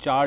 4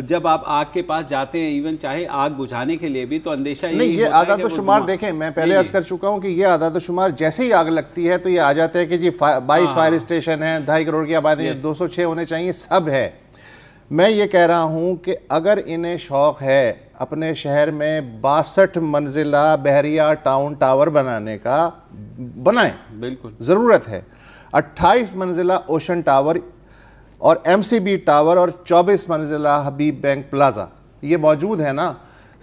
جب آپ آگ کے پاس جاتے ہیں ایون چاہے آگ بجھانے کے لیے بھی تو اندیشہ نہیں، یہ اعداد و شمار دیکھیں، میں پہلے عرض کر چکا ہوں کہ یہ اعداد و شمار جیسے ہی آگ لگتی ہے تو یہ آ جاتے ہیں کہ جی 22 فائر اسٹیشن ہیں، 2.5 کروڑ کی آبادی میں 206 ہونے چاہیے، سب ہے۔ میں یہ کہہ رہا ہوں کہ اگر انہیں شوق ہے اپنے شہر میں 62 منزلہ بحریہ ٹاؤن ٹاور بنانے کا، بنائیں، بالکل ضرورت ہے۔ 28 منزلہ اوشن ٹاور اور ایم سی بی ٹاور اور 24 منزلہ حبیب بینک پلازا یہ موجود ہے نا۔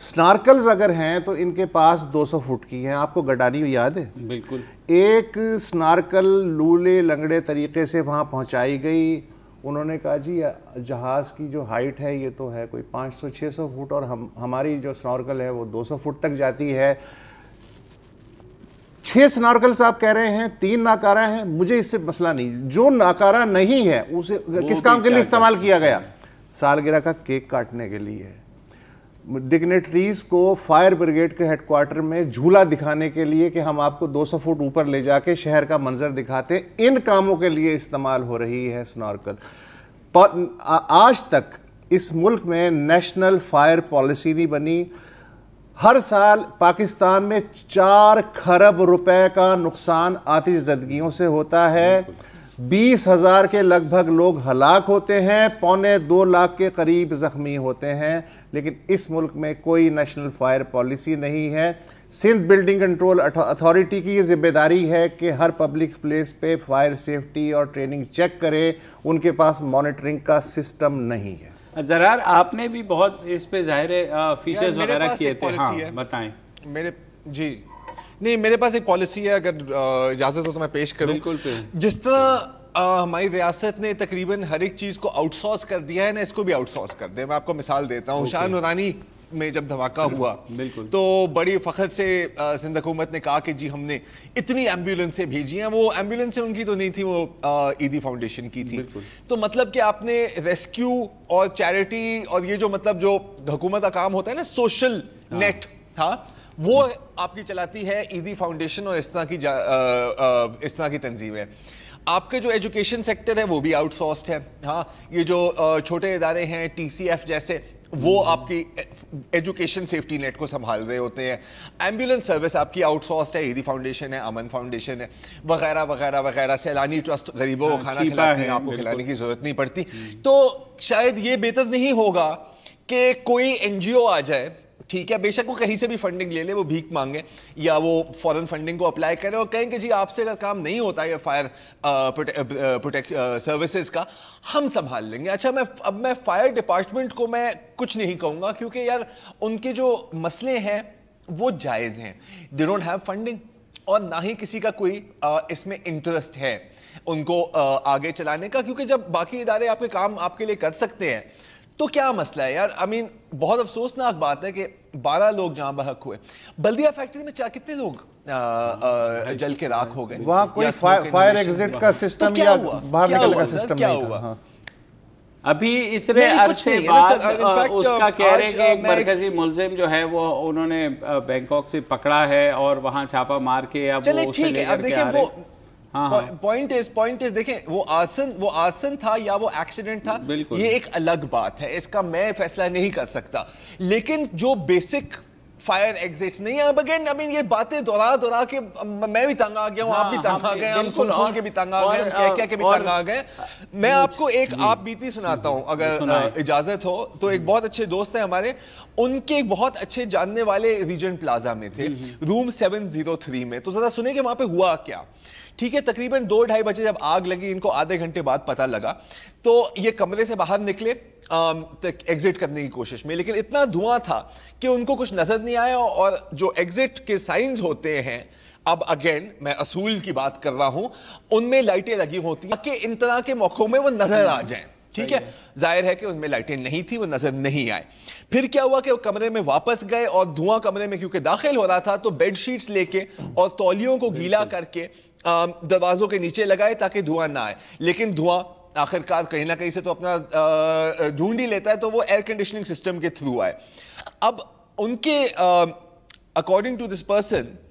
سنارکلز اگر ہیں تو ان کے پاس 200 فٹ کی ہیں، آپ کو گڈانی یاد ہے؟ بالکل۔ ایک سنارکل لولے لنگڑے طریقے سے وہاں پہنچائی گئی، انہوں نے کہا جی جہاز کی جو ہائٹ ہے یہ تو ہے کوئی 500-600 فٹ اور ہماری جو سنارکل ہے وہ 200 فٹ تک جاتی ہے۔ 6 سنارکلز آپ کہہ رہے ہیں، 3 ناکارہ ہیں، مجھے اس سے مسئلہ نہیں۔ جو ناکارہ نہیں ہے اسے کس کام کے لیے استعمال کیا گیا؟ سالگرہ کا کیک کاٹنے کے لیے، ڈگنیٹریز کو فائر بریگیڈ کے ہیڈ کوارٹر میں جھولا دکھانے کے لیے کہ ہم آپ کو 200 فٹ اوپر لے جا کے شہر کا منظر دکھاتے، ان کاموں کے لیے استعمال ہو رہی ہے سنارکل۔ آج تک اس ملک میں نیشنل فائر پالیسی نہیں بنی۔ ہر سال پاکستان میں 4 کھرب روپے کا نقصان آتش زدگیوں سے ہوتا ہے، 20,000 کے لگ بھگ لوگ ہلاک ہوتے ہیں، 1.25 لاکھ کے قریب زخمی ہوتے ہیں، لیکن اس ملک میں کوئی نیشنل فائر پالیسی نہیں ہے۔ سندھ بلڈنگ کنٹرول اتھارٹی کی یہ ذمہ داری ہے کہ ہر پبلک پلیس پہ فائر سیفٹی اور ٹریننگ چیک کرے، ان کے پاس مانیٹرنگ کا سسٹم نہیں ہے۔ زرار آپ نے بھی بہت اس پہ ظاہر فیچرز وغیرہ کیے تھے، ہاں بتائیں۔ میرے پاس ایک پالیسی ہے، اگر اجازت ہو تو میں پیش کروں۔ جس طرح ہماری ریاست نے تقریباً ہر ایک چیز کو آؤٹ سورس کر دیا ہے نا، اس کو بھی آؤٹ سورس کر دیں۔ میں آپ کو مثال دیتا ہوں، شاہ نورانی میں جب دھماکہ ہوا تو بڑی فخر سے سندھ حکومت نے کہا کہ جی ہم نے اتنی ایمبولینسیں بھیجی ہیں۔ وہ ایمبولینسیں ان کی تو نہیں تھی، وہ ایدی فاؤنڈیشن کی تھی۔ تو مطلب کہ آپ نے ریسکیو اور چیریٹی اور یہ جو مطلب جو حکومت کا کام ہوتا ہے نا، سوشل نیٹ تھا، وہ آپ کی چلاتی ہے ایدی فاؤنڈیشن اور اس طرح کی تنظیم ہے۔ آپ کے جو ایجوکیشن سیکٹر ہے وہ بھی آؤٹ سورسڈ ہے۔ ہاں، یہ جو چھوٹے ادارے ہیں ٹی سی ایف جیسے، وہ آپ کی ایجوکیشن سیفٹی نیٹ کو سنبھال رہے ہوتے ہیں۔ ایمبولینس سروس آپ کی آؤٹ سورسڈ ہے، ایدی فاؤنڈیشن ہے، امن فاؤنڈیشن ہے، وغیرہ وغیرہ وغیرہ۔ سیلانی ٹرسٹ غریبوں کو کھانا کھلاتے ہیں، آپ کو کھلانے کی ضرورت نہیں پڑتی۔ تو شاید یہ بہتر نہیں ہوگا کہ کوئی این جی او آ جائے، ٹھیک ہے، بے شک وہ کہیں سے بھی فنڈنگ لے لے، وہ بھیک مانگے یا وہ فورن فنڈنگ کو اپلائی کریں اور کہیں کہ جی آپ سے اگر کام نہیں ہوتا ہے فائر سروسز کا، ہم سنبھال لیں گے۔ اچھا، اب میں فائر ڈپارٹمنٹ کو میں کچھ نہیں کہوں گا، کیونکہ یار ان کے جو مسئلے ہیں وہ جائز ہیں۔ دے ڈونٹ ہیو فنڈنگ اور نہ ہی کسی کا کوئی اس میں انٹرسٹ ہے ان کو آگے چلانے کا، کیونکہ جب باقی ادارے آپ کے کام آپ کے لیے کر سکتے ہیں تو کیا مسئلہ ہے یار؟ بہت افسوسناک بات ہے کہ 12 لوگ جہاں بحق ہوئے۔ بلدیہ فیکٹری میں کتنے لوگ جل کے راکھ ہو گئے؟ وہاں کوئی فائر ایگزٹ کا سسٹم یا باہر نکلنے کا سسٹم نہیں تھا۔ ابھی اتنے عرصے بعد اس کا کہہ رہے کہ ایک مرکزی ملزم جو ہے وہ انہوں نے بینکاک سے پکڑا ہے اور وہاں چھاپا مار کے اب وہ اسے لے کر کے آ رہے ہیں۔ پوائنٹ از دیکھیں، وہ آرسن تھا یا وہ ایکسیڈنٹ تھا، یہ ایک الگ بات ہے، اس کا میں فیصلہ نہیں کر سکتا، لیکن جو بیسک فائر ایگزٹس نہیں ہیں، اگین یہ باتیں دورا کے میں بھی تنگ آ گیا ہوں، آپ بھی تنگ آ گئے، ہم سن کے بھی تنگ آ گئے، ہم کہہ کے بھی تنگ آ گئے۔ میں آپ کو ایک آپ بیتی سناتا ہوں اگر اجازت ہو تو۔ ایک بہت اچھے دوست ہیں ہمارے، ان کے بہت اچھے جاننے والے ریجنٹ پلازا میں تھے، روم 703 میں۔ تو ذرا سنیں کہ وہاں پہ ہوا کیا۔ ٹھیک ہے، تقریباً 2-2:30 بجے جب آگ لگی، ان کو آدھے گھنٹے بعد پتہ لگا، تو یہ کمرے سے باہر نکلے ایگزٹ کرنے کی کوشش میں، لیکن اتنا دھواں تھا کہ ان کو کچھ نظر نہیں آیا، اور جو ایگزٹ کے سائنز ہوتے ہیں، اب اگین میں اصول کی بات کر رہا ہوں، ان میں لائٹیں لگی ہوتی ہیں کہ ان طرح کے موقعوں میں وہ نظر آ جائیں۔ ٹھیک ہے، ظاہر ہے کہ ان میں لائٹیں نہیں تھی، وہ نظر نہیں آئے۔ پھر کیا ہوا کہ وہ کمرے میں واپس گئے، اور دھواں کمرے میں کیونکہ داخل ہو رہا تھا تو بیڈ شیٹس لے کے اور تولیوں کو گیلا کر کے دروازوں کے نیچے لگائے تاکہ دھواں نہ آئے، لیکن دھواں آخرکار کہیں نہ کہیں سے تو اپنا ڈھونڈ ہی لیتا ہے، تو وہ ایئر کنڈیشننگ سسٹم کے تھرو آئے۔ اب ان کے according to this person,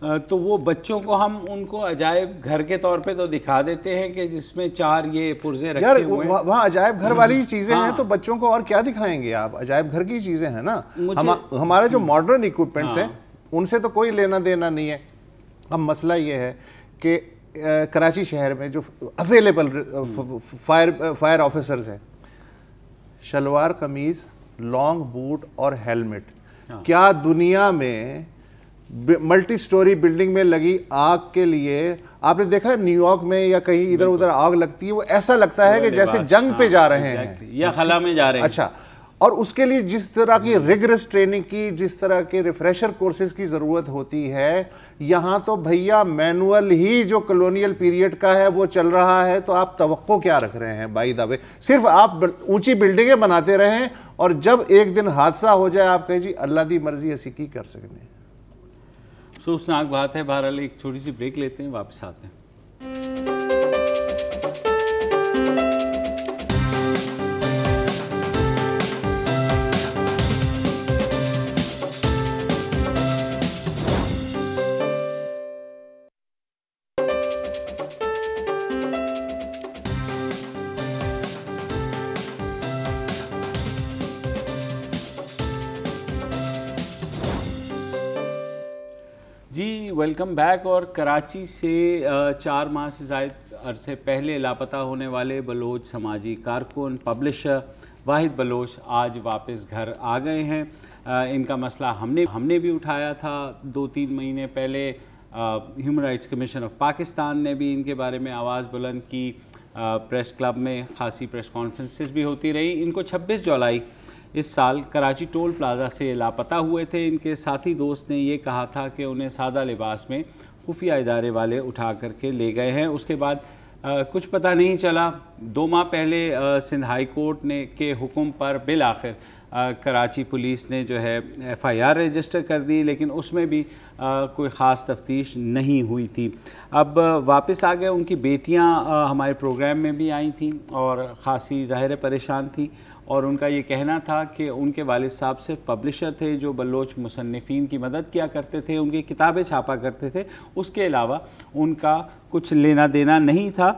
تو وہ بچوں کو ہم ان کو عجائب گھر کے طور پہ تو دکھا دیتے ہیں کہ جس میں 4 یہ پرزے رکھے ہوئے ہیں. وہاں عجائب گھر والی چیزیں ہیں تو بچوں کو اور کیا دکھائیں گے آپ؟ عجائب گھر کی چیزیں ہیں نا. ہمارے جو ماڈرن ایکوپمنٹس ہیں ان سے تو کوئی لینا دینا نہیں ہے. اب مسئلہ یہ ہے کہ کراچی شہر میں جو اویلیبل فائر آفیسرز ہیں، شلوار قمیض، لانگ بوٹ اور ہیلمٹ. کیا دنیا میں ملٹی سٹوری بلڈنگ میں لگی آگ کے لیے آپ نے دیکھا ہے نیو یارک میں یا کہیں ادھر ادھر آگ لگتی ہے وہ ایسا لگتا ہے کہ جیسے جنگ پہ جا رہے ہیں یا خلا میں جا رہے ہیں. اچھا، اور اس کے لیے جس طرح کی ریگرس ٹریننگ کی، جس طرح کے ریفریشر کورسز کی ضرورت ہوتی ہے، یہاں تو بھیا مینول ہی جو کلونیل پیریڈ کا ہے وہ چل رہا ہے. تو آپ توقع کیا رکھ رہے ہیں بائی دا وے؟ صرف آپ اونچی بلڈنگیں بناتے رہیں اور جب ایک دن حادثہ ہو جائے آپ کہیں جی اللہ دی مرضی اسی کی کر سکتے ہیں. افسوسناک بات ہے. بہرحال ایک چھوٹی سی بریک لیتے ہیں، واپس آتے ہیں. جی ویلکم بیک. اور کراچی سے 4 ماہ سے زائد عرصے پہلے لاپتہ ہونے والے بلوچ سماجی کارکن پبلشر واحد بلوچ آج واپس گھر آ گئے ہیں. ان کا مسئلہ ہم نے بھی اٹھایا تھا 2-3 مہینے پہلے. Human rights commission of Pakistan نے بھی ان کے بارے میں آواز بلند کی. پریس کلب میں خاصی پریس کانفرنسز بھی ہوتی رہی. ان کو 26 جولائی اس سال کراچی ٹول پلازا سے لاپتہ ہوئے تھے. ان کے ساتھی دوست نے یہ کہا تھا کہ انہیں سادہ لباس میں خفیہ ادارے والے اٹھا کر کے لے گئے ہیں. اس کے بعد کچھ پتہ نہیں چلا. 2 ماہ پہلے سندھ ہائی کورٹ نے کے حکم پر بالآخر کراچی پولیس نے جو ہے FIR رجسٹر کر دی، لیکن اس میں بھی کوئی خاص تفتیش نہیں ہوئی تھی. اب واپس آ گئے. ان کی بیٹیاں ہمارے پروگرام میں بھی آئی تھیں اور خاصی ظاہر پریشان تھیں، اور ان کا یہ کہنا تھا کہ ان کے والد صاحب صرف پبلشر تھے جو بلوچ مصنفین کی مدد کیا کرتے تھے، ان کی کتابیں چھاپا کرتے تھے، اس کے علاوہ ان کا کچھ لینا دینا نہیں تھا.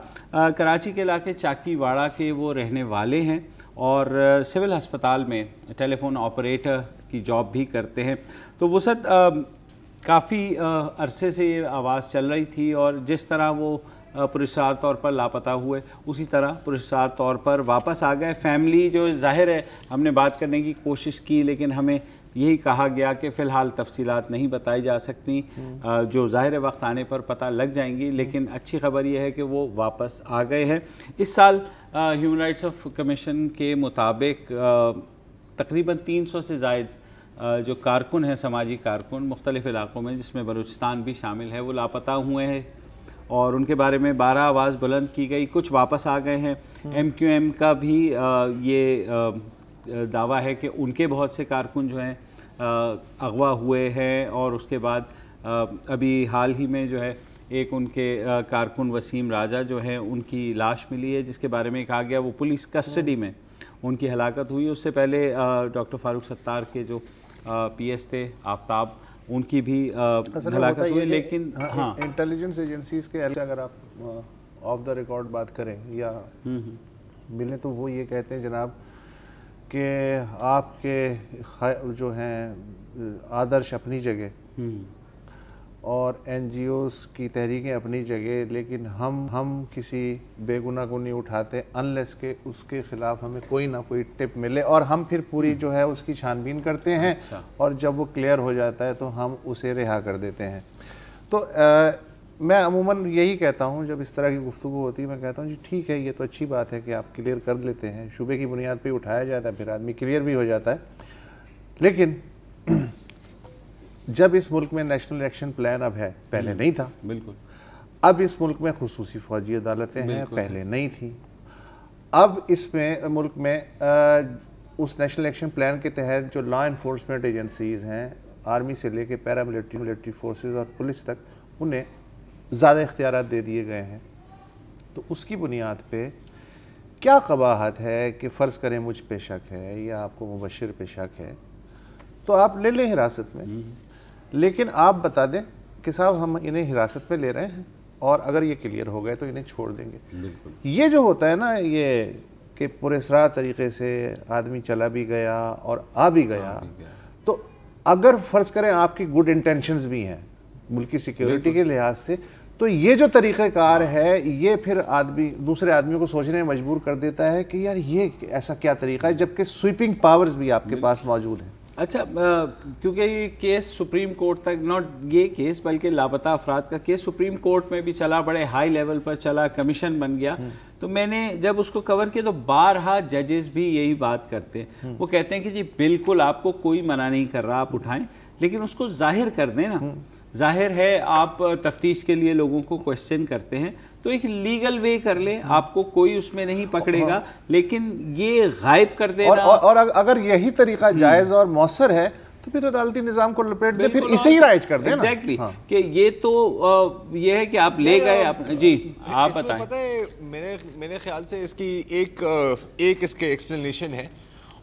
کراچی کے علاقے چاکی واڑہ کے وہ رہنے والے ہیں اور سول ہسپتال میں ٹیلی فون آپریٹر کی جاب بھی کرتے ہیں. تو وسعت کافی عرصے سے یہ آواز چل رہی تھی، اور جس طرح وہ پرسرار طور پر لاپتہ ہوئے اسی طرح پرسرار طور پر واپس آ گئے. فیملی جو ظاہر ہے ہم نے بات کرنے کی کوشش کی، لیکن ہمیں یہی کہا گیا کہ فی الحال تفصیلات نہیں بتائی جا سکتی، جو ظاہر وقت آنے پر پتہ لگ جائیں گی. لیکن اچھی خبر یہ ہے کہ وہ واپس آ گئے ہیں. اس سال ہیومن رائٹس آف کمیشن کے مطابق تقریباً 300 سے زائد جو کارکن ہیں، سماجی کارکن مختلف علاقوں میں جس میں بلوچستان بھی شامل ہے، وہ لاپتہ ہوئے ہیں اور ان کے بارے میں 12 آواز بلند کی گئی. کچھ واپس آ گئے ہیں. MQM کا بھی یہ دعویٰ ہے کہ ان کے بہت سے کارکن جو ہیں اغوا ہوئے ہیں، اور اس کے بعد ابھی حال ہی میں جو ہے ایک ان کے کارکن وسیم راجہ جو ہیں ان کی لاش ملی ہے، جس کے بارے میں کہا گیا وہ پولیس کسٹڈی میں ان کی ہلاکت ہوئی. اس سے پہلے ڈاکٹر فاروق ستار کے جو PS تھے آفتاب، ان کی بھی ہلاکت ہوئی. لیکن ہاں انٹیلیجنس ایجنسیز کے اگر آپ آف دا ریکارڈ بات کریں یا ملیں تو وہ یہ کہتے ہیں جناب کہ آپ کے جو ہیں آدرش اپنی جگہ اور NGOs کی تحریکیں اپنی جگہ، لیکن ہم کسی بے گناہ کو نہیں اٹھاتے انلیس کہ اس کے خلاف ہمیں کوئی نہ کوئی ٹپ ملے، اور ہم پھر پوری جو ہے اس کی چھان بین کرتے ہیں، اور جب وہ کلیئر ہو جاتا ہے تو ہم اسے رہا کر دیتے ہیں. تو میں عموماً یہی کہتا ہوں جب اس طرح کی گفتگو ہوتی ہے، میں کہتا ہوں جی ٹھیک ہے، یہ تو اچھی بات ہے کہ آپ کلیئر کر لیتے ہیں، شبے کی بنیاد پہ اٹھایا جاتا ہے، پھر آدمی کلیئر بھی ہو جاتا ہے. لیکن جب اس ملک میں نیشنل ایکشن پلان اب ہے، پہلے نہیں تھا. بالکل. اب اس ملک میں خصوصی فوجی عدالتیں ہیں، پہلے نہیں تھی. اب اس میں ملک میں اس نیشنل ایکشن پلان کے تحت جو لا انفورسمنٹ ایجنسیز ہیں، آرمی سے لے کے پیرا ملٹری فورسز اور پولیس تک، انہیں زیادہ اختیارات دے دیے گئے ہیں. تو اس کی بنیاد پہ کیا قباحت ہے کہ فرض کریں مجھ پہ شک ہے یا آپ کو مبشر پہ شک ہے تو آپ لے لیں حراست میں، لیکن آپ بتا دیں کہ صاحب ہم انہیں حراست میں لے رہے ہیں اور اگر یہ کلیئر ہو گئے تو انہیں چھوڑ دیں گے. یہ جو ہوتا ہے نا یہ کہ پراسرار طریقے سے آدمی چلا بھی گیا اور آ بھی گیا, تو اگر فرض کریں آپ کی گڈ انٹینشنز بھی ہیں ملکی سیکیورٹی کے لحاظ سے, تو یہ جو طریقہ کار ہے یہ پھر آدمی دوسرے آدمیوں کو سوچنے میں مجبور کر دیتا ہے کہ یار یہ ایسا کیا طریقہ ہے, جبکہ سویپنگ پاورز بھی آپ کے پاس موجود ہیں. اچھا, کیونکہ یہ کیس سپریم کورٹ تک, ناٹ یہ کیس بلکہ لاپتہ افراد کا کیس سپریم کورٹ میں بھی چلا, بڑے ہائی لیول پر چلا, کمیشن بن گیا, تو میں نے جب اس کو کور کیا تو بارہا ججز بھی یہی بات کرتے ہیں. وہ کہتے ہیں کہ جی بالکل آپ کو کوئی منع نہیں کر رہا, آپ اٹھائیں, لیکن اس کو ظاہر کر دیں نا. ظاہر ہے آپ تفتیش کے لیے لوگوں کو کوشچن کرتے ہیں تو ایک لیگل وے کر لیں, آپ کو کوئی اس میں نہیں پکڑے گا, لیکن یہ غائب کر دینا. اور اگر یہی طریقہ جائز اور مؤثر ہے تو پھر عدالتی نظام کو لپیٹ دیں, پھر اسے ہی رائج کر دیں نا. ایگزیکٹلی, کہ یہ تو یہ ہے کہ آپ لے گئے. جی آپ بتائیں. پتہ ہے میرے خیال سے اس کی ایک اس کے ایکسپلینیشن ہے,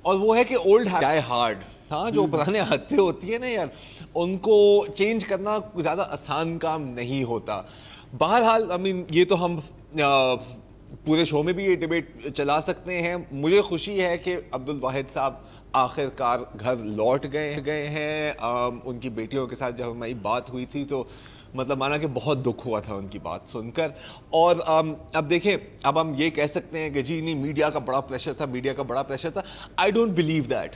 اور وہ ہے کہ اولڈ ڈائی ہارڈ. ہاں, جو پرانے عادتیں ہوتی ہیں نا یار, ان کو چینج کرنا زیادہ آسان کام نہیں ہوتا. بہرحال یہ تو ہم پورے شو میں بھی یہ ڈیبیٹ چلا سکتے ہیں. مجھے خوشی ہے کہ عبدالواحد صاحب آخر کار گھر لوٹ گئے ہیں. ان کی بیٹیوں کے ساتھ جب ہماری بات ہوئی تھی تو مطلب مانا کہ بہت دکھ ہوا تھا ان کی بات سن کر. اور اب دیکھیں, اب ہم یہ کہہ سکتے ہیں کہ جی نہیں میڈیا کا بڑا پریشر تھا, I don't believe that,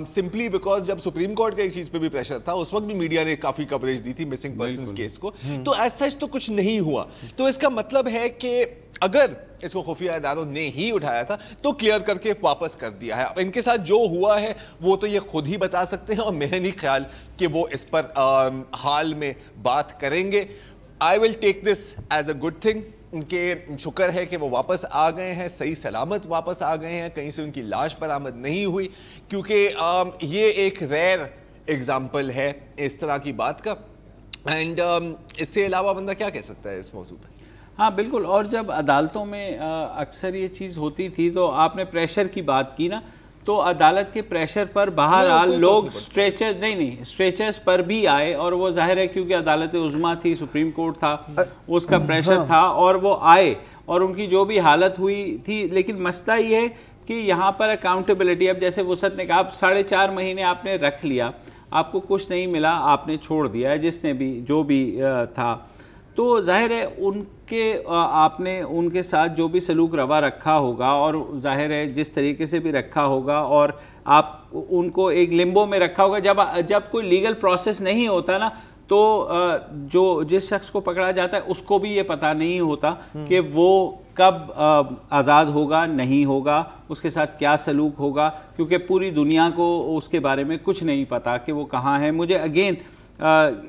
simply because جب سپریم کورٹ کے ایک چیز پہ بھی پریشر تھا اس وقت بھی میڈیا نے کافی کوریج دی تھی مسنگ پرسنز کیس کو, تو ایز سچ تو کچھ نہیں ہوا. تو اس کا مطلب ہے کہ اگر اس کو خفیہ اداروں نے ہی اٹھایا تھا تو کلیئر کر کے واپس کر دیا ہے. ان کے ساتھ جو ہوا ہے وہ تو یہ خود ہی بتا سکتے ہیں, اور میں نہیں خیال کہ وہ اس پر حال میں بات کریں گے. آئی ول ٹیک دس ایز اے گڈ تھنگ, کہ شکر ہے کہ وہ واپس آ گئے ہیں, صحیح سلامت واپس آ گئے ہیں, کہیں سے ان کی لاش برآمد نہیں ہوئی, کیونکہ یہ ایک ریئر ایگزامپل ہے اس طرح کی بات کا. اینڈ اس سے علاوہ بندہ کیا کہہ سکتا ہے اس موضوع پہ. ہاں بالکل, اور جب عدالتوں میں اکثر یہ چیز ہوتی تھی تو آپ نے پریشر کی بات کی نا, تو عدالت کے پریشر پر بہرحال لوگ اسٹریچرز پر بھی آئے, اور وہ ظاہر ہے کیونکہ عدالت عظمیٰ تھی, سپریم کورٹ تھا, اس کا پریشر تھا, اور وہ آئے اور ان کی جو بھی حالت ہوئی تھی. لیکن مسئلہ یہ ہے کہ یہاں پر اکاؤنٹیبلٹی, اب جیسے وسعت نے کہا, آپ 4.5 مہینے آپ نے رکھ لیا, آپ کو کچھ نہیں ملا, آپ نے چھوڑ دیا, جس نے بھی جو بھی تھا, تو ظاہر ہے ان کے آپ نے ان کے ساتھ جو بھی سلوک روا رکھا ہوگا, اور ظاہر ہے جس طریقے سے بھی رکھا ہوگا, اور آپ ان کو ایک لمبو میں رکھا ہوگا. جب کوئی لیگل پروسیس نہیں ہوتا نا, تو جس شخص کو پکڑا جاتا ہے اس کو بھی یہ پتہ نہیں ہوتا کہ وہ کب آزاد ہوگا, نہیں ہوگا, اس کے ساتھ کیا سلوک ہوگا, کیونکہ پوری دنیا کو اس کے بارے میں کچھ نہیں پتا کہ وہ کہاں ہے. مجھے اگین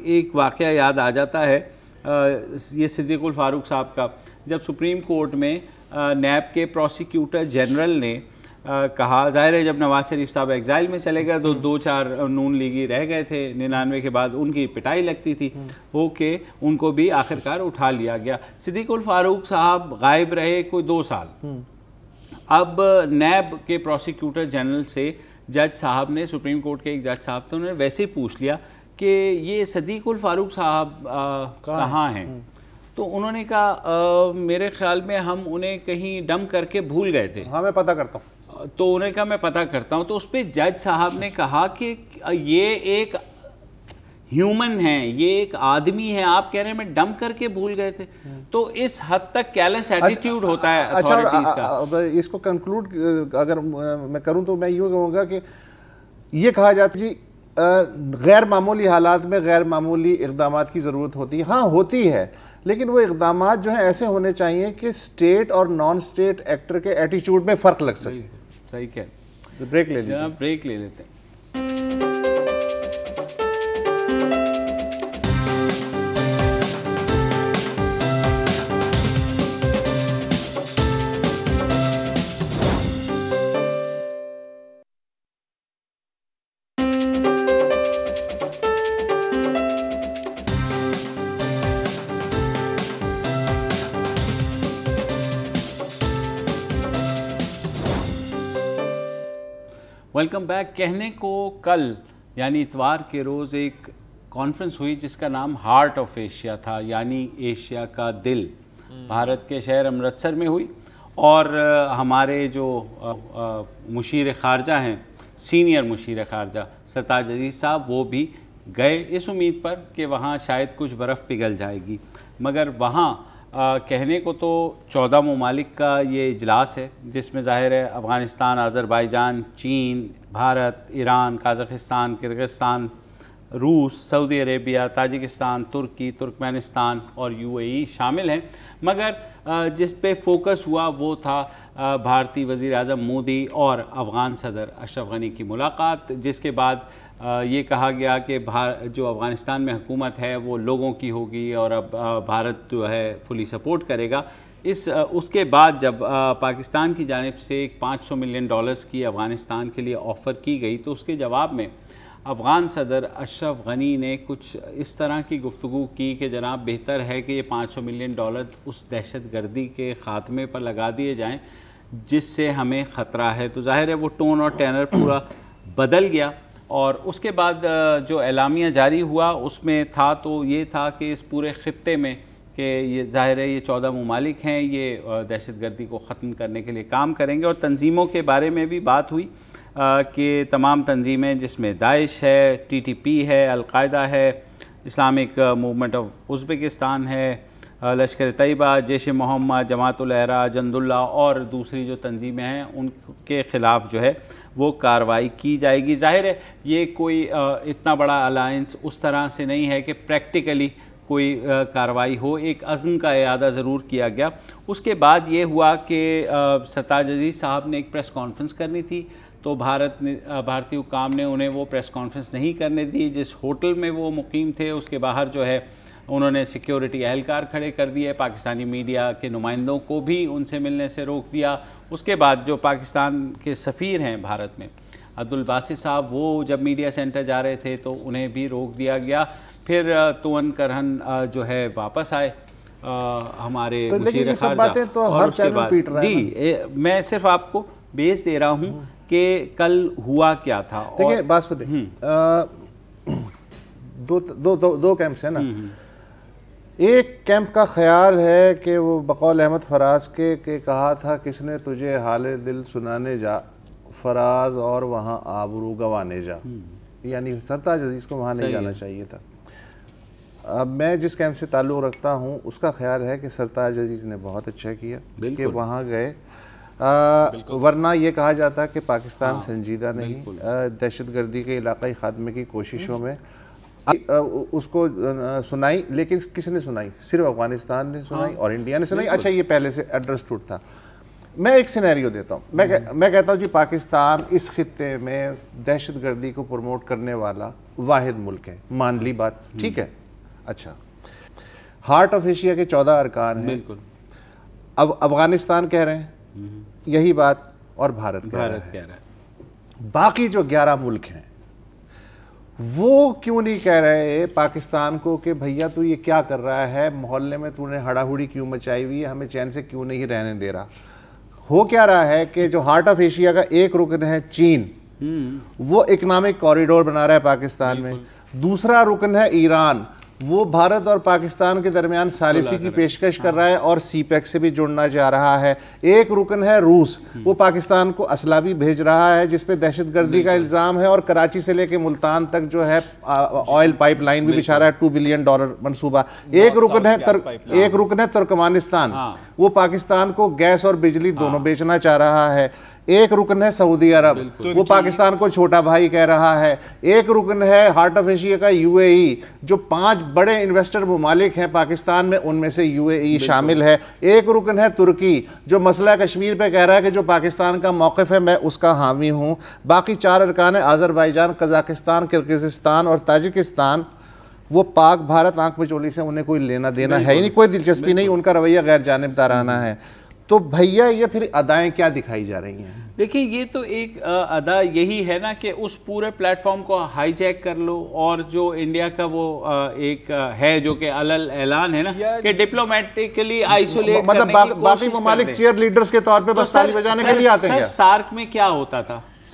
ایک واقعہ یاد آ جاتا ہے, یہ صدیق الفاروق صاحب کا, جب سپریم کورٹ میں نیب کے پروسیکیوٹر جنرل نے کہا, ظاہر ہے جب نواز شریف صاحب ایگزائل میں چلے گئے تو 2-4 نون لیگی رہ گئے تھے, 99 کے بعد ان کی پٹائی لگتی تھی, ہو کے ان کو بھی آخرکار اٹھا لیا گیا. صدیق الفاروق صاحب غائب رہے کوئی 2 سال. اب نیب کے پروسیکیوٹر جنرل سے جج صاحب نے, سپریم کورٹ کے ایک جج صاحب تھے, انہوں نے ویسے ہی پوچھ لیا کہ یہ صدیق الفاروق صاحب کہاں ہیں, تو انہوں نے کہا میرے خیال میں ہم انہیں کہیں ڈم کر کے بھول گئے تھے. ہاں میں پتہ کرتا ہوں. تو انہوں نے کہا میں پتہ کرتا ہوں. تو اس پہ جج صاحب نے کہا کہ یہ ایک ہیومن ہے, یہ ایک آدمی ہے, آپ کہہ رہے ہیں میں ڈم کر کے بھول گئے تھے. تو اس حد تک کیرلیس ایٹیٹیوڈ ہوتا ہے اتھارٹیز کا. اس کو کنکلوڈ اگر میں کروں تو میں یوں کہوں گا کہ یہ کہا جاتا جی غیر معمولی حالات میں غیر معمولی اقدامات کی ضرورت ہوتی ہے. ہاں ہوتی ہے, لیکن وہ اقدامات جو ہیں ایسے ہونے چاہیے کہ اسٹیٹ اور نان اسٹیٹ ایکٹر کے ایٹیچیوڈ میں فرق لگ سکے. صحیح کہ بریک لے لیجیے. بریک لے لیتے ہیں. Welcome back. کہنے کو کل یعنی اتوار کے روز ایک کانفرنس ہوئی جس کا نام ہارٹ آف ایشیا تھا، یعنی ایشیا کا دل، بھارت کے شہر امرتسر میں ہوئی، اور ہمارے جو مشیر خارجہ ہیں، سینئر مشیر خارجہ سرتاج عزیز صاحب، وہ بھی گئے اس امید پر کہ وہاں شاید کچھ برف پگھل جائے گی، مگر وہاں کہنے کو تو 14 ممالک کا یہ اجلاس ہے جس میں ظاہر ہے افغانستان، آذربائیجان، چین، بھارت، ایران، قازقستان، کرغزستان، روس، سعودی عربیہ، تاجکستان، ترکی، ترکمانستان اور UAE شامل ہیں، مگر جس پہ فوکس ہوا وہ تھا بھارتی وزیر اعظم مودی اور افغان صدر اشرف غنی کی ملاقات، جس کے بعد یہ کہا گیا کہ جو افغانستان میں حکومت ہے وہ لوگوں کی ہوگی اور اب بھارت جو ہے فلی سپورٹ کرے گا۔ اس کے بعد جب پاکستان کی جانب سے ایک $500 ملین کی افغانستان کے لیے آفر کی گئی تو اس کے جواب میں افغان صدر اشرف غنی نے کچھ اس طرح کی گفتگو کی کہ جناب بہتر ہے کہ یہ $500 ملین اس دہشت گردی کے خاتمے پر لگا دیے جائیں جس سے ہمیں خطرہ ہے۔ تو ظاہر ہے وہ ٹون اور ٹینر پورا بدل گیا، اور اس کے بعد جو اعلامیہ جاری ہوا اس میں تھا تو یہ تھا کہ اس پورے خطے میں کہ یہ ظاہر ہے یہ 14 ممالک ہیں، یہ دہشت گردی کو ختم کرنے کے لیے کام کریں گے، اور تنظیموں کے بارے میں بھی بات ہوئی کہ تمام تنظیمیں جس میں داعش ہے، TTP ہے، القاعدہ ہے، اسلامک موومنٹ آف ازبکستان ہے، لشکر طیبہ، جیش محمد، جماعت الاحرار، جند اللہ اور دوسری جو تنظیمیں ہیں ان کے خلاف جو ہے وہ کارروائی کی جائے گی۔ ظاہر ہے یہ کوئی اتنا بڑا الائنس اس طرح سے نہیں ہے کہ پریکٹیکلی کوئی کارروائی ہو، ایک عزم کا اعادہ ضرور کیا گیا۔ اس کے بعد یہ ہوا کہ سرتاج عزیز صاحب نے ایک پریس کانفرنس کرنی تھی تو بھارتی حکام نے انہیں وہ پریس کانفرنس نہیں کرنے دی۔ جس ہوٹل میں وہ مقیم تھے اس کے باہر جو ہے انہوں نے سیکیورٹی اہلکار کھڑے کر دیے، پاکستانی میڈیا کے نمائندوں کو بھی ان سے ملنے سے روک دیا۔ اس کے بعد جو پاکستان کے سفیر ہیں بھارت میں عبدالباسط صاحب، وہ جب میڈیا سینٹر جا رہے تھے تو انہیں بھی روک دیا گیا۔ پھر توون کرہن جو ہے واپس آئے ہمارے مشیر خارجہ، اور اس کے بعد جی میں صرف آپ کو بیس دے رہا ہوں کہ کل ہوا کیا تھا۔ دیکھیں بات سنیں، دو کیمپس ہیں نا، ایک کیمپ کا خیال ہے کہ وہ بقول احمد فراز کے کہا تھا کس نے تجھے حال دل سنانے جا فراز اور وہاں آبرو گوانے جا، یعنی سرتاج عزیز کو وہاں نہیں جانا چاہیے تھا۔ اب میں جس کیمپ سے تعلق رکھتا ہوں اس کا خیال ہے کہ سرتاج عزیز نے بہت اچھا کیا کہ وہاں گئے، ورنہ یہ کہا جاتا کہ پاکستان سنجیدہ نہیں دہشت گردی کے علاقائی خاتمے کی کوششوں میں۔ اس کو سنائی، لیکن کس نے سنائی؟ صرف افغانستان نے سنائی اور انڈیا نے سنائی۔ اچھا یہ پہلے سے انڈرسٹوڈ تھا۔ میں ایک سینیریو دیتا ہوں، میں کہتا ہوں جی پاکستان اس خطے میں دہشت گردی کو پروموٹ کرنے والا واحد ملک ہے، مان لی بات، ٹھیک ہے۔ اچھا ہارٹ آف ایشیا کے 14 ارکان ہیں، اب افغانستان کہہ رہے ہیں یہی بات اور بھارت کہہ رہا ہے، باقی جو 11 ملک ہیں وہ کیوں نہیں کہہ رہے پاکستان کو کہ بھیا تو یہ کیا کر رہا ہے، محلے میں تو نے ہڑا ہڑی کیوں مچائی ہوئی ہے، ہمیں چین سے کیوں نہیں رہنے دے رہا۔ ہو کیا رہا ہے کہ جو ہارٹ آف ایشیا کا ایک رکن ہے چین، وہ اکنامک کوریڈور بنا رہا ہے پاکستان میں، دوسرا رکن ہے ایران، وہ بھارت اور پاکستان کے درمیان ثالثی کی پیشکش کر رہا ہے اور سی پیک سے بھی جڑنا چاہ رہا ہے، ایک رکن ہے روس، وہ پاکستان کو اسلحہ بھی بھیج رہا ہے جس پہ دہشت گردی کا الزام ہے، اور کراچی سے لے کے ملتان تک جو ہے آئل پائپ لائن بھی بچھا رہا ہے، $2 بلین منصوبہ۔ ایک رکن ہے ترکمانستان، وہ پاکستان کو گیس اور بجلی دونوں بیچنا چاہ رہا ہے۔ ایک رکن ہے سعودی عرب، وہ پاکستان کو چھوٹا بھائی کہہ رہا ہے۔ ایک رکن ہے ہارٹ آف ایشیا کا UAE، جو 5 بڑے انویسٹر ممالک ہیں پاکستان میں، ان میں سے UAE شامل ہے۔ ایک رکن ہے ترکی، جو مسئلہ کشمیر پہ کہہ رہا ہے کہ جو پاکستان کا موقف ہے میں اس کا حامی ہوں۔ باقی 4 ارکان ہیں آذربائیجان، قزاقستان، کرغزستان اور تاجکستان، وہ پاک بھارت آنکھ بچولی سے انہیں کوئی لینا دینا ہے ہی نہیں، کوئی دلچسپی نہیں، ان کا رویہ غیر جانبدارانہ ہے۔ تو بھیا یہ پھر ادائیں کیا دکھائی جا رہی ہیں؟ دیکھیں یہ تو ایک ادا یہی ہے نا کہ اس پورے پلیٹ فارم کو ہائی جیک کر لو، اور جو انڈیا کا وہ ایک ہے جو کہ علل اعلان ہے نا کہ ڈپلومیٹکلی آئسولیٹ کرنے کی کوشش، باقی ممالک چیئر لیڈرز کے طور پہ بس تالی بجانے کے لیے آتے ہیں۔ سارک میں کیا ہوتا تھا؟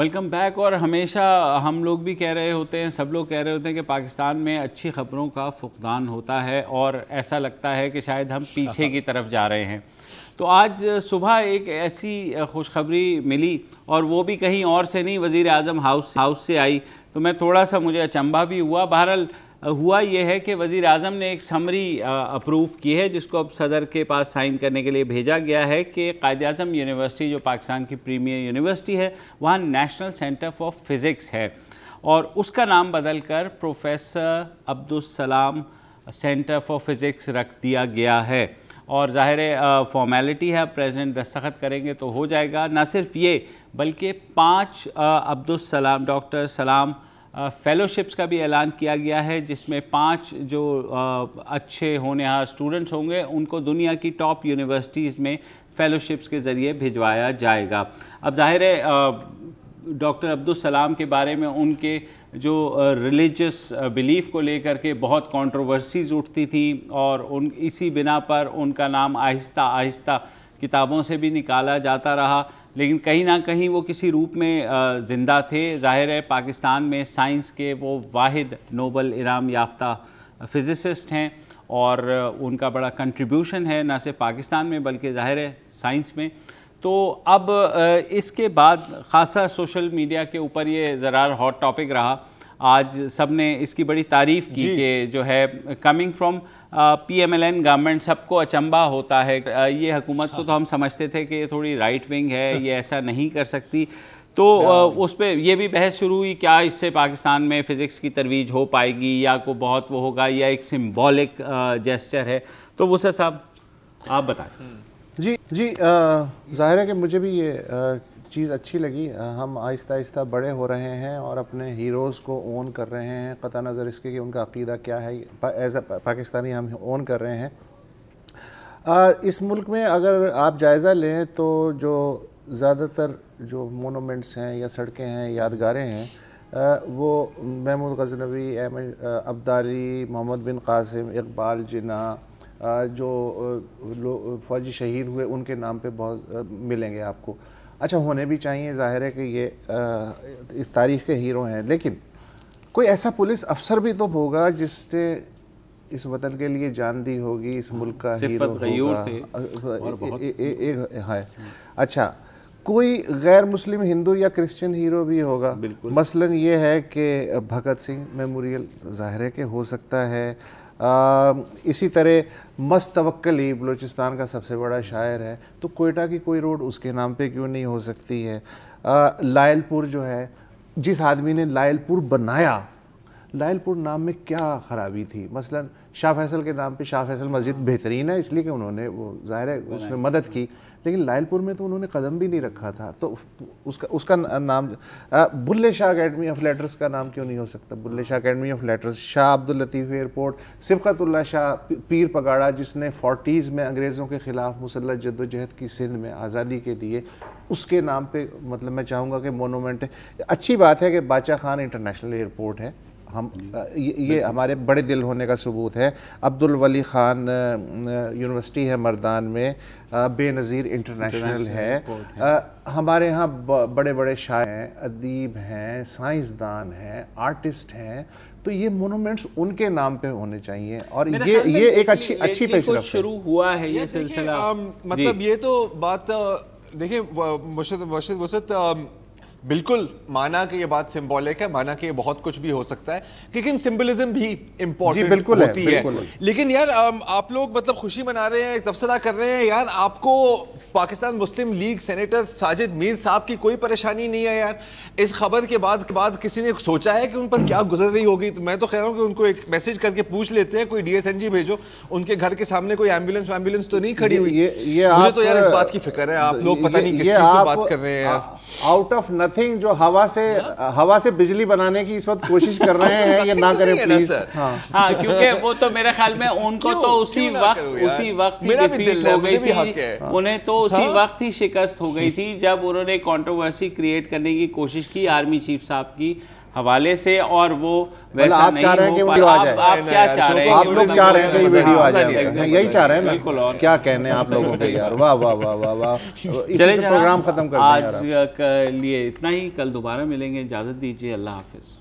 Welcome back. اور ہمیشہ ہم لوگ بھی کہہ رہے ہوتے ہیں, سب لوگ کہہ رہے ہوتے ہیں کہ پاکستان میں اچھی خبروں کا فقدان ہوتا ہے اور ایسا لگتا ہے کہ شاید ہم پیچھے کی طرف جا رہے ہیں. تو آج صبح ایک ایسی خوشخبری ملی اور وہ بھی کہیں اور سے نہیں, وزیر اعظم ہاؤس سے آئی. تو میں تھوڑا سا مجھے اچنبھا بھی ہوا. بہرحال ہوا یہ ہے کہ وزیر اعظم نے ایک سمری اپروو کی ہے جس کو اب صدر کے پاس سائن کرنے کے لیے بھیجا گیا ہے کہ قائد اعظم یونیورسٹی جو پاکستان کی پریمیئر یونیورسٹی ہے وہاں نیشنل سینٹر فار فزکس ہے اور اس کا نام بدل کر professor Abdus Salam centre for physics رکھ دیا گیا ہے. اور ظاہر فارمیلٹی ہے, پریزیڈنٹ دستخط کریں گے تو ہو جائے گا. نہ صرف یہ بلکہ 5 عبدالسلام ڈاکٹر سلام فیلوشپس کا بھی اعلان کیا گیا ہے جس میں 5 جو اچھے ہونہار اسٹوڈنٹس ہوں گے ان کو دنیا کی ٹاپ یونیورسٹیز میں فیلوشپس کے ذریعے بھجوایا جائے گا. اب ظاہر ہے ڈاکٹر عبدالسلام کے بارے میں ان کے جو ریلیجس بیلیف کو لے کر کے بہت کنٹروورسیز اٹھتی تھی اور اسی بنا پر ان کا نام آہستہ آہستہ کتابوں سے بھی نکالا جاتا رہا, لیکن کہیں نہ کہیں وہ کسی روپ میں زندہ تھے. ظاہر ہے پاکستان میں سائنس کے وہ واحد نوبل انعام یافتہ فزسسٹ ہیں اور ان کا بڑا کنٹریبیوشن ہے نہ صرف پاکستان میں بلکہ ظاہر ہے سائنس میں. تو اب اس کے بعد خاصا سوشل میڈیا کے اوپر یہ ذرا ہاٹ ٹاپک رہا. آج سب نے اس کی بڑی تعریف کی کہ جو ہے کمنگ فرام PMLN گورنمنٹ, سب کو اچنبھا ہوتا ہے. یہ حکومت کو تو ہم سمجھتے تھے کہ یہ تھوڑی رائٹ ونگ ہے, یہ ایسا نہیں کر سکتی. تو اس پہ یہ بھی بحث شروع ہوئی کیا اس سے پاکستان میں فزکس کی ترویج ہو پائے گی یا کو بہت وہ ہوگا یا ایک سمبولک جیسچر ہے. تو وسعت صاحب آپ بتائیں. جی ظاہر ہے کہ مجھے بھی یہ چیز اچھی لگی. ہم آہستہ آہستہ بڑے ہو رہے ہیں اور اپنے ہیروز کو اون کر رہے ہیں, قطع نظر اس کے کہ ان کا عقیدہ کیا ہے. ایز اے پاکستانی ہم اون کر رہے ہیں. اس ملک میں اگر آپ جائزہ لیں تو جو زیادہ تر جو مونومنٹس ہیں یا سڑکیں ہیں, یادگاریں ہیں, وہ محمود غزنوی, احمد عبدالی, محمد بن قاسم, اقبال جناح, جو فوجی شہید ہوئے ان کے نام پہ بہت ملیں گے آپ کو. اچھا ہونے بھی چاہیے, ظاہر ہے کہ یہ اس تاریخ کے ہیرو ہیں, لیکن کوئی ایسا پولیس افسر بھی تو ہوگا جس نے اس وطن کے لیے جان دی ہوگی, اس ملک کا ہیرو ہوگا. ہے اچھا کوئی غیر مسلم ہندو یا کرسچن ہیرو بھی ہوگا. مثلاً یہ ہے کہ بھگت سنگھ میموریل ظاہر ہے کہ ہو سکتا ہے. اسی طرح مست توکلی بلوچستان کا سب سے بڑا شاعر ہے, تو کوئٹہ کی کوئی روڈ اس کے نام پہ کیوں نہیں ہو سکتی ہے. لائل پور جو ہے, جس آدمی نے لائل پور بنایا, لائل پور نام میں کیا خرابی تھی. مثلا شاہ فیصل کے نام پہ شاہ فیصل مسجد بہترین ہے اس لیے کہ انہوں نے وہ ظاہر ہے اس میں مدد کی, لیکن لائل پور میں تو انہوں نے قدم بھی نہیں رکھا تھا. تو اس کا نام بلے شاہ اکیڈمی آف لیٹرز کا نام کیوں نہیں ہو سکتا. Bulleh Shah academy of letters, Shah Abdul Latif airport, سبقت اللہ شاہ پیر پگاڑا جس نے 40s میں انگریزوں کے خلاف مسلح جدوجہد کی سندھ میں آزادی کے لیے, اس کے نام پہ مطلب میں چاہوں گا کہ مونومنٹ ہے. اچھی بات ہے کہ باچا خان انٹرنیشنل ایئرپورٹ ہے, ہم یہ ہمارے بڑے دل ہونے کا ثبوت ہے. عبدالولی خان یونیورسٹی ہے مردان میں, بے نظیر انٹرنیشنل ہے. ہمارے ہاں بڑے بڑے شاعر ہیں, ادیب ہیں, سائنسدان ہیں, آرٹسٹ ہیں, تو یہ مونومنٹس ان کے نام پہ ہونے چاہیے. اور یہ ایک اچھی پیش رفت شروع ہوا ہے یہ سلسلہ. مطلب یہ تو بات دیکھیں وسعت, بالکل مانا کہ یہ بات سمبولک ہے, مانا کہ یہ بہت کچھ بھی ہو سکتا ہے, لیکن سمبلزم بھی امپورٹنٹ ہوتی ہے. لیکن یار آپ لوگ مطلب خوشی منا رہے ہیں, تبصرہ کر رہے ہیں, یار آپ کو پاکستان مسلم لیگ سینیٹر ساجد میر صاحب کی کوئی پریشانی نہیں ہے یار. اس خبر کے بعد کسی نے سوچا ہے کہ ان پر کیا گزر رہی ہوگی؟ تو میں تو خیر ہوں کہ ان کو ایک میسج کر کے پوچھ لیتے ہیں, کوئی DSNG بھیجو, ان کے گھر کے سامنے کوئی ایمبولینس تو نہیں کھڑی ہوئی. مجھے تو یار اس بات کی فکر ہے, آپ لوگ پتہ نہیں کس چیز پہ بات کر رہے ہیں. آؤٹ آف نتھنگ جو ہوا سے بجلی بنانے کی اس وقت کوشش کر رہے ہیں, یہ نہ کریں پلیز. ہاں کیونکہ وہ تو میرے خیال میں ان کو تو اسی وقت ڈیفیٹ ہو گئی تھی, انہیں تو اسی وقت ہی شکست ہو گئی تھی جب انہوں نے کنٹروورسی کریٹ کرنے کی کوشش کی آرمی چیف صاحب کی حوالے سے اور وہ ویسا آپ چاہ رہے ہیں کہ ویڈیو آ جائے؟ آپ کیا چاہ رہے ہیں؟ آپ لوگ چاہ رہے ہیں کہ یہ ویڈیو آ جائے، یہی چاہ رہے ہیں نا؟ کیا کہنے آپ لوگوں کے یار، واہ واہ واہ واہ واہ. چلیں پروگرام ختم کر دیں. آج کے لیے اتنا ہی، کل دوبارہ ملیں گے. اجازت دیجیے، اللہ حافظ.